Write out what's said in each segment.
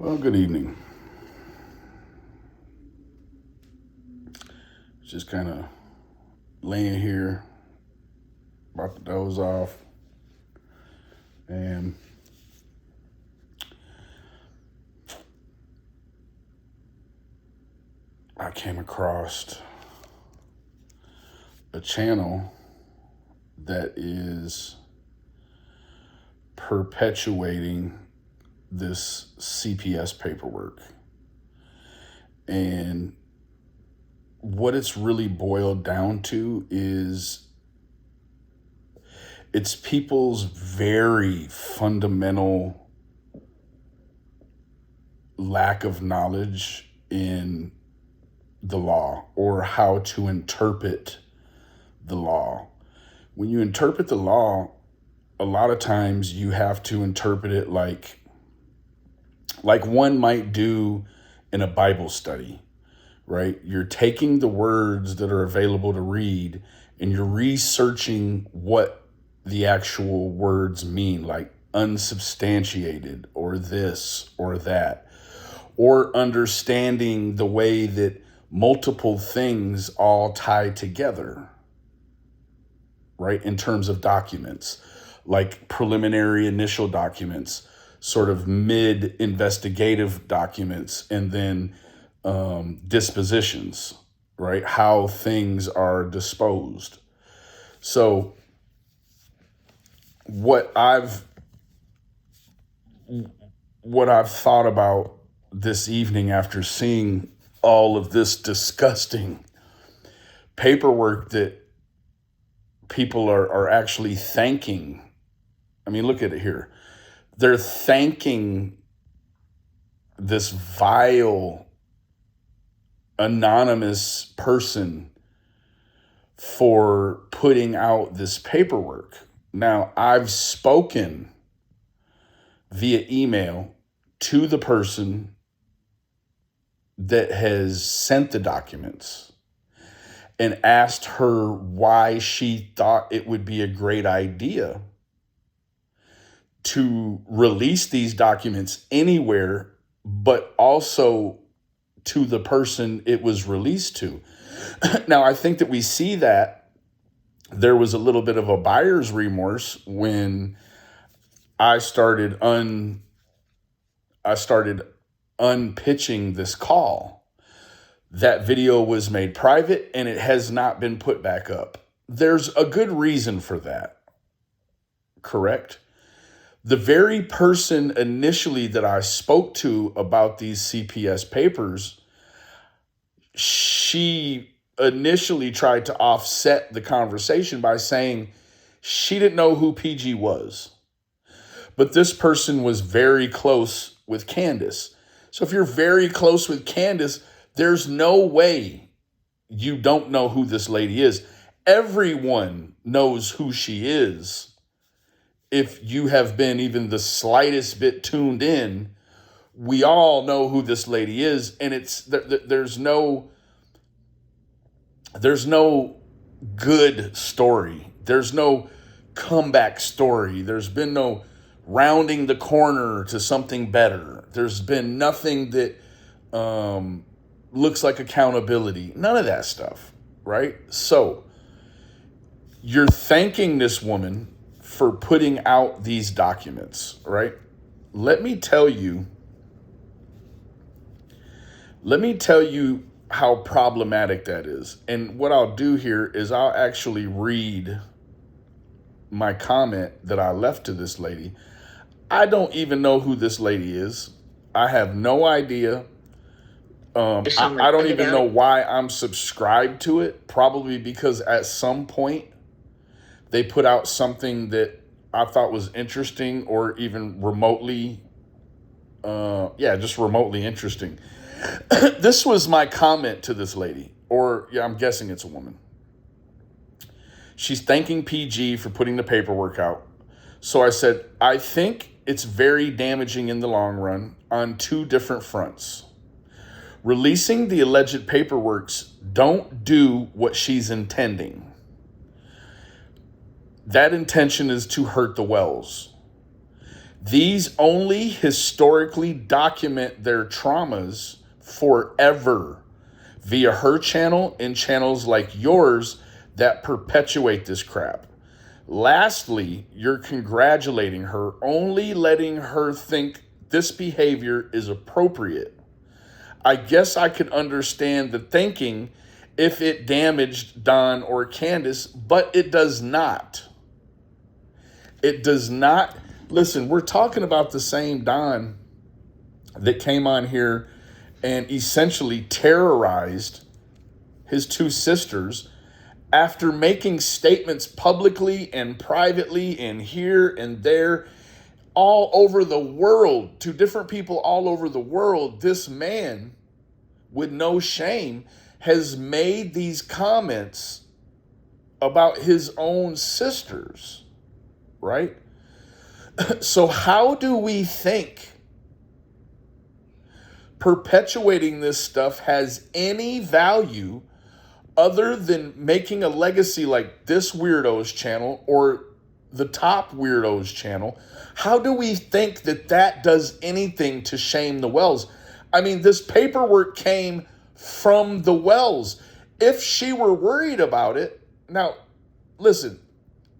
Well, good evening. Just kind of laying here, about to doze off, and I came across a channel that is perpetuating this CPS paperwork. And what it's really boiled down to is it's people's very fundamental lack of knowledge in the law or how to interpret the law. When you interpret the law, a lot of times you have to interpret it like one might do in a Bible study, right? You're taking the words that are available to read and you're researching what the actual words mean, like unsubstantiated or this or that, or understanding the way that multiple things all tie together, right? In terms of documents, like preliminary initial documents, sort of mid-investigative documents, and then dispositions, right? How things are disposed. So what I've thought about this evening after seeing all of this disgusting paperwork that people are actually thanking. I mean, look at it here. They're thanking this vile, anonymous person for putting out this paperwork. Now, I've spoken via email to the person that has sent the documents and asked her why she thought it would be a great idea to release these documents anywhere, but also to the person it was released to. Now, I think that we see that there was a little bit of a buyer's remorse when I started unpitching this call. That video was made private and it has not been put back up. There's a good reason for that, correct? The very person initially that I spoke to about these CPS papers, she initially tried to offset the conversation by saying she didn't know who PG was. But this person was very close with Candace. So if you're very close with Candace, there's no way you don't know who this lady is. Everyone knows who she is. If you have been even the slightest bit tuned in, we all know who this lady is. And there's no good story. There's no comeback story. There's been no rounding the corner to something better. There's been nothing that looks like accountability. None of that stuff, right? So you're thanking this woman for putting out these documents, right? Let me tell you how problematic that is. And what I'll do here is I'll actually read my comment that I left to this lady. I don't even know who this lady is. I have no idea. I don't even know why I'm subscribed to it. Probably because at some point they put out something that I thought was interesting or even remotely, just remotely interesting. This was my comment to this lady, or I'm guessing it's a woman. She's thanking PG for putting the paperwork out. So I said, I think it's very damaging in the long run on two different fronts. Releasing the alleged paperworks don't do what she's intending. That intention is to hurt the Wells. These only historically document their traumas forever via her channel and channels like yours that perpetuate this crap. Lastly, you're congratulating her, only letting her think this behavior is appropriate. I guess I could understand the thinking if it damaged Don or Candace, but it does not. It does not. Listen, we're talking about the same Don that came on here and essentially terrorized his two sisters after making statements publicly and privately and here and there all over the world to different people all over the world. This man with no shame has made these comments about his own sisters, right? So how do we think perpetuating this stuff has any value other than making a legacy like this weirdo's channel or the top weirdo's channel? How do we think that that does anything to shame the Wells? I mean, this paperwork came from the Wells. If she were worried about it, now, listen,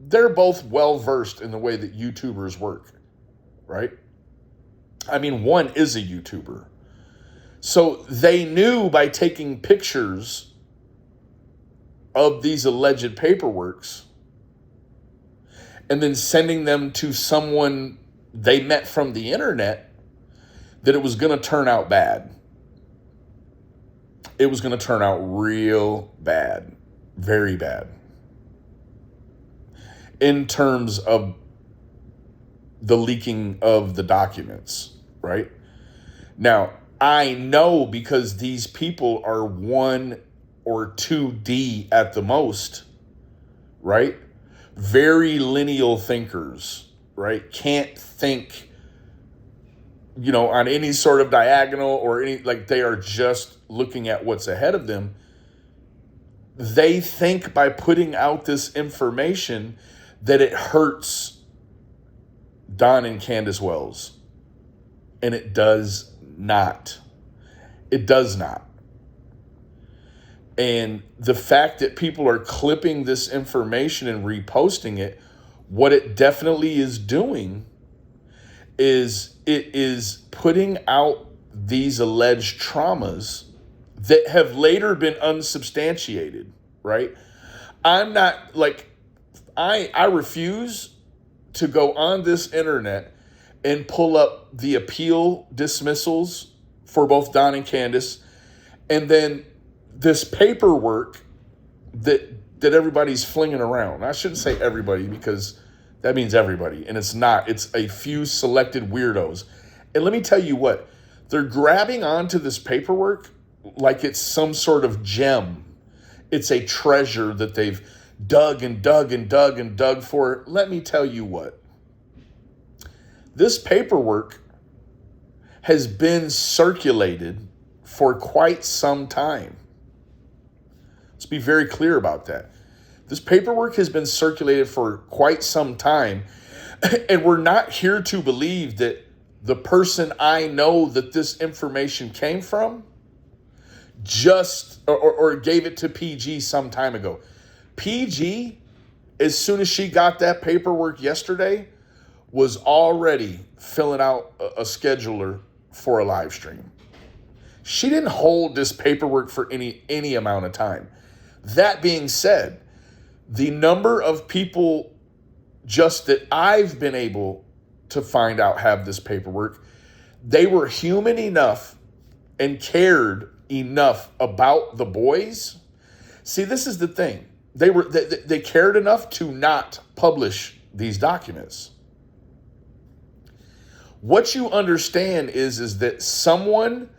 they're both well-versed in the way that YouTubers work, right? I mean, one is a YouTuber. So they knew by taking pictures of these alleged paperworks and then sending them to someone they met from the internet that it was going to turn out bad. It was going to turn out real bad, very bad, in terms of the leaking of the documents, right? Now, I know because these people are 1 or 2D at the most, right? Very lineal thinkers, right? Can't think, on any sort of diagonal or any, like they are just looking at what's ahead of them. They think by putting out this information that it hurts Don and Candace Wells. And it does not. It does not. And the fact that people are clipping this information and reposting it, what it definitely is doing is it is putting out these alleged traumas that have later been unsubstantiated, right? I'm not like, I refuse to go on this internet and pull up the appeal dismissals for both Don and Candace, and then this paperwork that everybody's flinging around. I shouldn't say everybody because that means everybody, and it's not. It's a few selected weirdos. And let me tell you what, they're grabbing onto this paperwork like it's some sort of gem. It's a treasure that they've dug and dug and dug and dug for. Let me tell you what, this paperwork has been circulated for quite some time. Let's be very clear about that. This paperwork has been circulated for quite some time, and we're not here to believe that the person I know that this information came from just or gave it to PG some time ago. PG, as soon as she got that paperwork yesterday, was already filling out a scheduler for a live stream. She didn't hold this paperwork for any amount of time. That being said, the number of people just that I've been able to find out have this paperwork, they were human enough and cared enough about the boys. See, this is the thing. They cared enough to not publish these documents. What you understand is that someone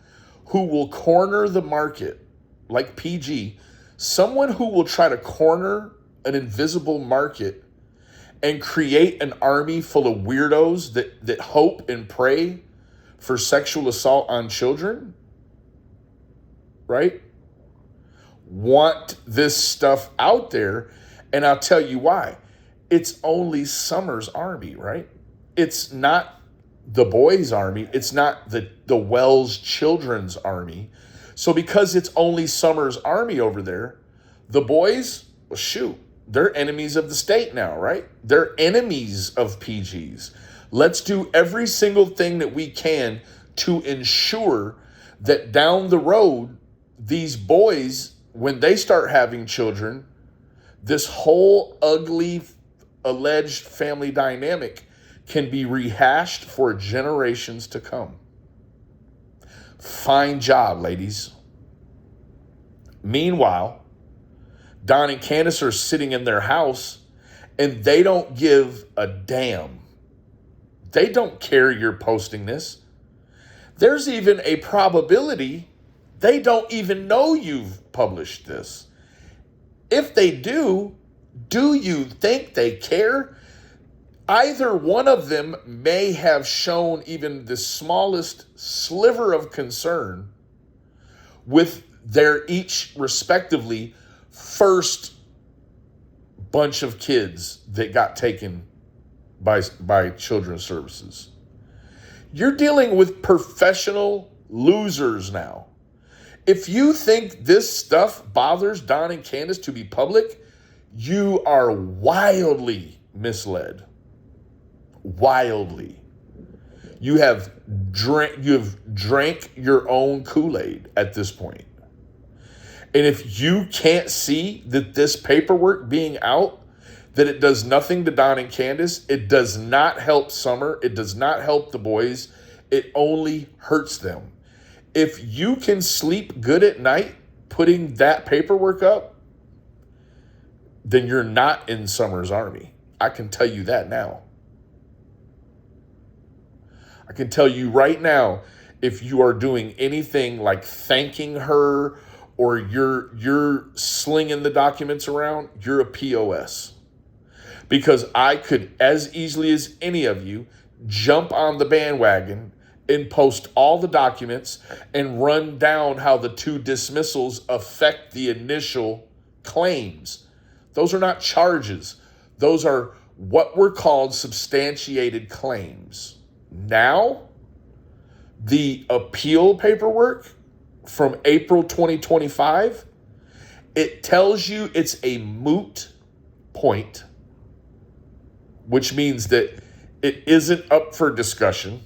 who will corner the market, like PG, someone who will try to corner an invisible market and create an army full of weirdos that hope and pray for sexual assault on children, right? Want this stuff out there. And I'll tell you why. It's only Summer's army, right? It's not the boys' army. It's not the Wells Children's Army. So because it's only Summer's army over there, the boys, well, shoot, they're enemies of the state now, right? They're enemies of PGs. Let's do every single thing that we can to ensure that down the road, these boys, when they start having children, this whole ugly alleged family dynamic can be rehashed for generations to come. Fine job, ladies. Meanwhile, Don and Candace are sitting in their house and they don't give a damn. They don't care you're posting this. There's even a probability they don't even know you've published this. If they do you think they care? Either one of them may have shown even the smallest sliver of concern with their each respectively first bunch of kids that got taken by children's services. You're dealing with professional losers now. If you think this stuff bothers Don and Candace to be public, you are wildly misled. Wildly. You have drank your own Kool-Aid at this point. And if you can't see that this paperwork being out, that it does nothing to Don and Candace, it does not help Summer, it does not help the boys, it only hurts them. If you can sleep good at night putting that paperwork up, then you're not in Summer's army. I can tell you that now. I can tell you right now, if you are doing anything like thanking her or you're slinging the documents around, you're a POS. Because I could, as easily as any of you, jump on the bandwagon and post all the documents and run down how the two dismissals affect the initial claims. Those are not charges. Those are what were called substantiated claims. Now, the appeal paperwork from April 2025, it tells you it's a moot point, which means that it isn't up for discussion.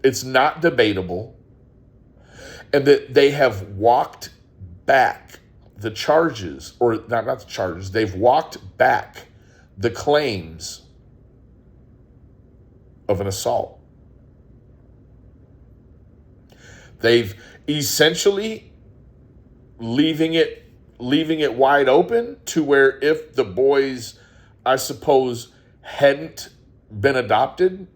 It's not debatable. And that they have walked back the charges, or not the charges, they've walked back the claims of an assault. They've essentially leaving it wide open to where if the boys, I suppose, hadn't been adopted,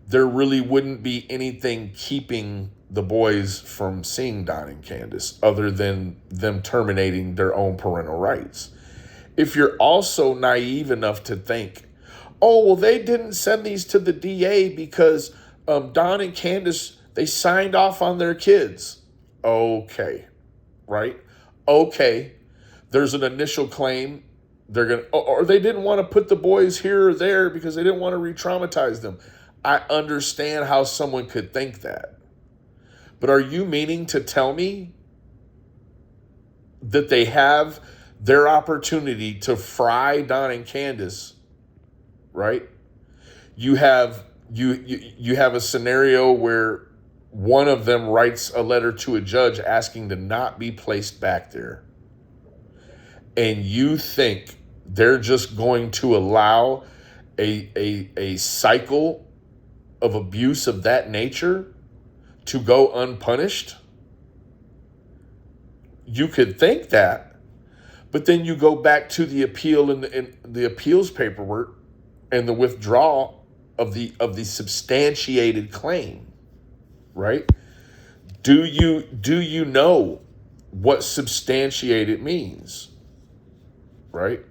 there really wouldn't be anything keeping the boys from seeing Don and Candace other than them terminating their own parental rights. If you're also naive enough to think, oh, well, they didn't send these to the DA because Don and Candace, they signed off on their kids. Okay, right? Okay, there's an initial claim. They're going to, or they didn't want to put the boys here or there because they didn't want to re-traumatize them. I understand how someone could think that. But are you meaning to tell me that they have their opportunity to fry Don and Candace, right? You have a scenario where one of them writes a letter to a judge asking to not be placed back there. And you think they're just going to allow a cycle of abuse of that nature to go unpunished? You could think that, but then you go back to the appeal and the appeals paperwork and the withdrawal of the substantiated claim, right? Do you know what substantiated means, right?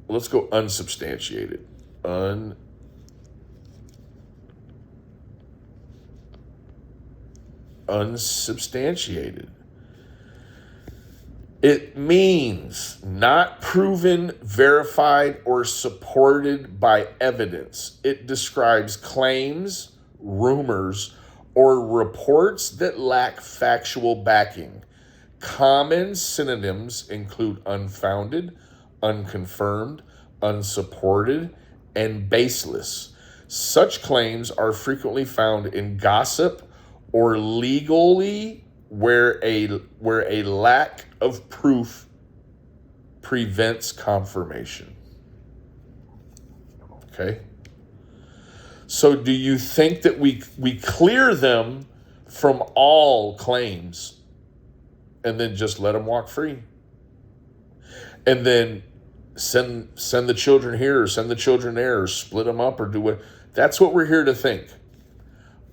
Let's go unsubstantiated. Unsubstantiated. It means not proven, verified, or supported by evidence. It describes claims, rumors, or reports that lack factual backing. Common synonyms include unfounded, unconfirmed, unsupported, and baseless. Such claims are frequently found in gossip or legally where a lack of proof prevents confirmation. Okay? So do you think that we clear them from all claims and then just let them walk free? And then send the children here or send the children there or split them up or do what? That's what we're here to think.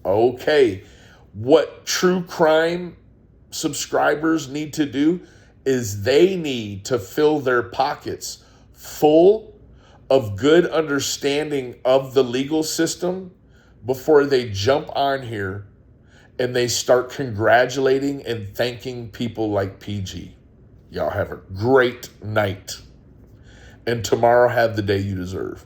Okay. What true crime subscribers need to do is they need to fill their pockets full of good understanding of the legal system before they jump on here and they start congratulating and thanking people like PG. Y'all have a great night. And tomorrow have the day you deserve.